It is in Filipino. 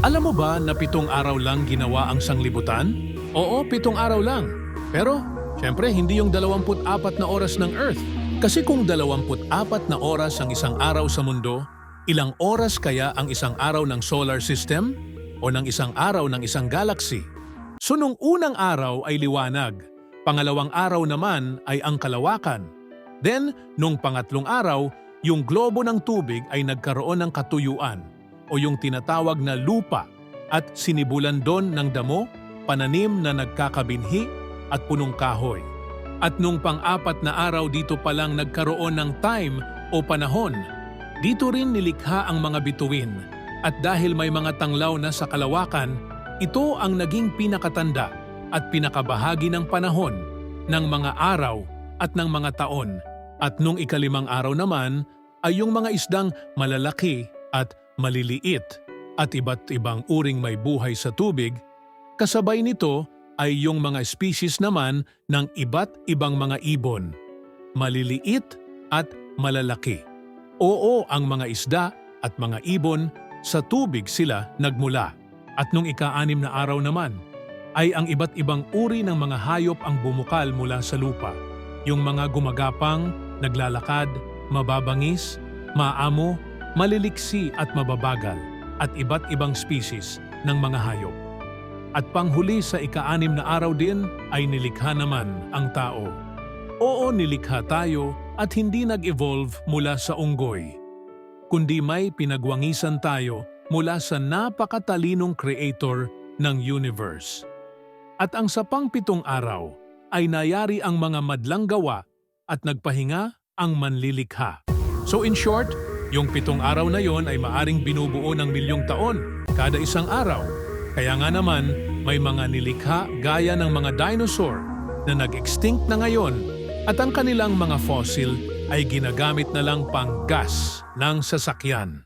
Alam mo ba na 7 araw lang ginawa ang sanglibutan? Oo, 7 araw lang. Pero, syempre hindi yung 24 na oras ng Earth. Kasi kung 24 na oras ang isang araw sa mundo, ilang oras kaya ang isang araw ng solar system? O ng isang araw ng isang galaxy? So nung unang araw ay liwanag, pangalawang araw naman ay ang kalawakan. Then, nung pangatlong araw, yung globo ng tubig ay nagkaroon ng katuyuan o yung tinatawag na lupa at sinibulan doon ng damo, pananim na nagkakabinhi at punong kahoy. At nung pang-4 na araw dito palang nagkaroon ng time o panahon, dito rin nilikha ang mga bituin at dahil may mga tanglaw na sa kalawakan, ito ang naging pinakatanda at pinakabahagi ng panahon ng mga araw at ng mga taon. At nung ika-5 araw naman ay yung mga isdang malalaki at maliliit at iba't ibang uring may buhay sa tubig, kasabay nito ay yung mga species naman ng iba't ibang mga ibon, maliliit at malalaki. Oo, ang mga isda at mga ibon, sa tubig sila nagmula. At nung ika-6 na araw naman, ay ang iba't ibang uri ng mga hayop ang bumukal mula sa lupa. Yung mga gumagapang, naglalakad, mababangis, maamo, maliliksi at mababagal, at iba't ibang species ng mga hayop. At panghuli sa ika-6 na araw din ay nilikha naman ang tao. Oo, nilikha tayo at hindi nag-evolve mula sa unggoy, kundi may pinagwangisan tayo mula sa napakatalinong creator ng universe. At ang sa pang-7 araw ay nayari ang mga madlang gawa at nagpahinga ang manlilikha. So in short, yung 7 araw na yon ay maaring binubuo ng milyong taon kada isang araw. Kaya nga naman, may mga nilikha gaya ng mga dinosaur na nag-extinct na ngayon at ang kanilang mga fossil ay ginagamit na lang pang gas ng sasakyan.